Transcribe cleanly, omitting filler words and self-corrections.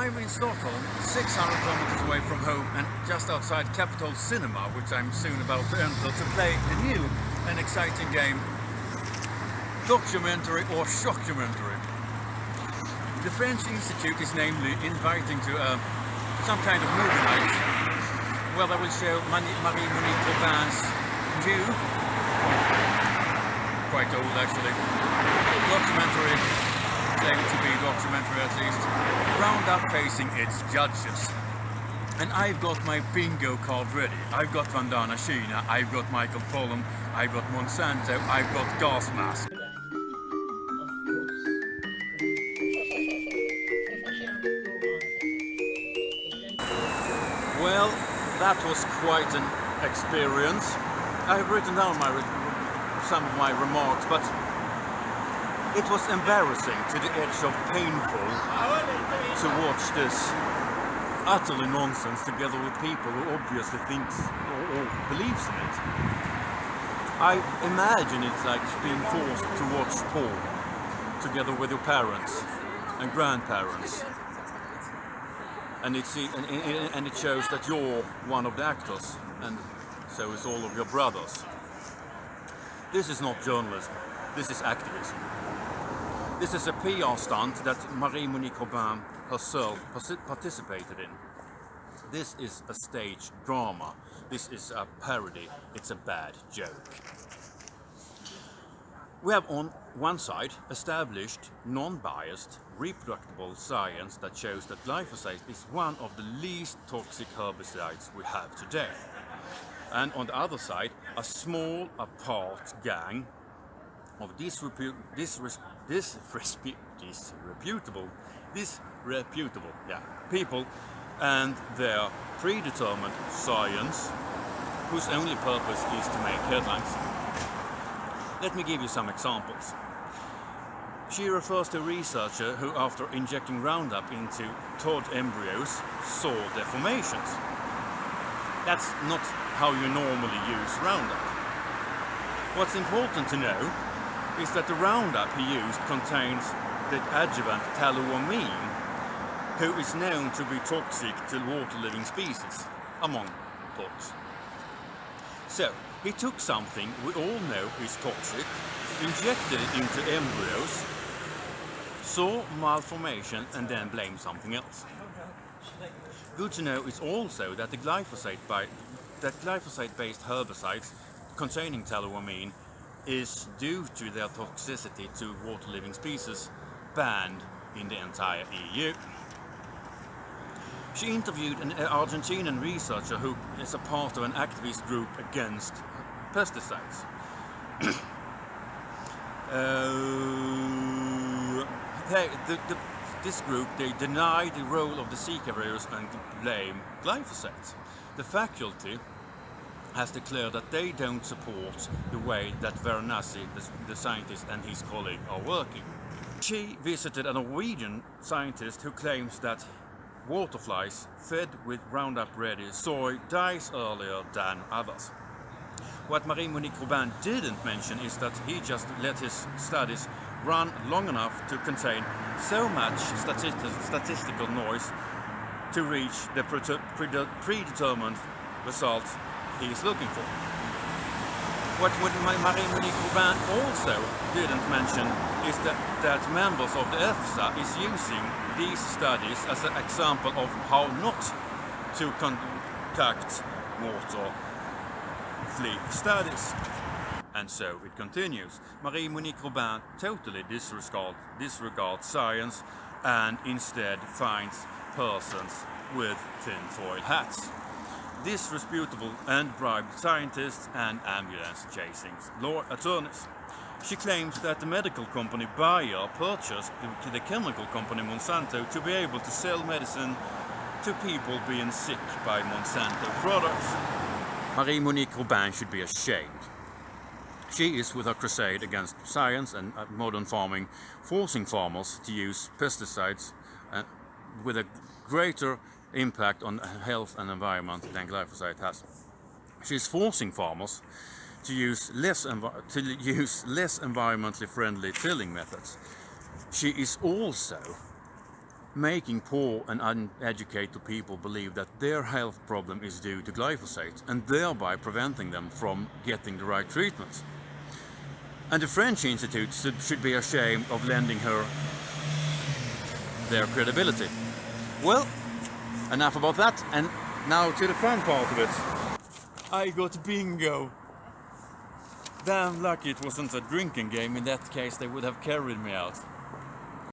I'm in Stockholm, 600 kilometers away from home and just outside Capitol Cinema, which I'm soon about to enter to play the new and exciting game Documentary or Shockumentary. The French Institute is namely inviting to some kind of movie night where they will show Marie-Monique Robins new, quite old actually, documentary, claimed to be documentary at least, Roundup facing its judges. And I've got my bingo card ready. I've got Vandana Sheena, I've got Michael Pollan, I've got Monsanto, I've got Gas Mask. Well, that was quite an experience. I have written down some of my remarks, but it was embarrassing to the edge of painful to watch this utterly nonsense together with people who obviously thinks or believes in it. I imagine it's like being forced to watch porn together with your parents and grandparents. And it shows that you're one of the actors, and so is all of your brothers. This is not journalism, this is activism. This is a PR stunt that Marie-Monique Robins herself participated in. This is a stage drama, this is a parody, it's a bad joke. We have on one side established, non-biased, reproducible science that shows that glyphosate is one of the least toxic herbicides we have today. And on the other side, a small apart gang of disreputable people and their predetermined science, whose only purpose is to make headlines. Let me give you some examples. She refers to a researcher who, after injecting Roundup into toad embryos, saw deformations. That's not how you normally use Roundup. What's important to know is that the Roundup he used contains the adjuvant toluamine, who is known to be toxic to water-living species, among others. So, he took something we all know is toxic, injected it into embryos, saw malformation and then blamed something else. Good to know is also that the glyphosate-based herbicides containing toluamine is, due to their toxicity to water-living species, banned in the entire EU. She interviewed an Argentinian researcher who is a part of an activist group against pesticides. This group, they deny the role of the Zika virus and blame glyphosate. The faculty has declared that they don't support the way that Veronesi, the scientist, and his colleague are working. She visited a Norwegian scientist who claims that waterflies fed with Roundup Ready soy dies earlier than others. What Marie-Monique Robins didn't mention is that he just let his studies run long enough to contain so much statistical noise to reach the predetermined result he is looking for. What Marie-Monique Robins also didn't mention is that members of the EFSA is using these studies as an example of how not to conduct water flea studies. And so it continues. Marie-Monique Robins totally disregards science and instead finds persons with tinfoil hats, disreputable and bribed scientists and ambulance-chasing law attorneys. She claims that the medical company Bayer purchased the chemical company Monsanto to be able to sell medicine to people being sick by Monsanto products. Marie-Monique Robins should be ashamed. She is, with her crusade against science and modern farming, forcing farmers to use pesticides with a greater impact on health and environment than glyphosate has. She is forcing farmers to use less environmentally friendly tilling methods. She is also making poor and uneducated people believe that their health problem is due to glyphosate, and thereby preventing them from getting the right treatment. And the French Institute should be ashamed of lending her their credibility. Well, enough about that, and now to the fun part of it. I got bingo! Damn lucky it wasn't a drinking game. In that case they would have carried me out.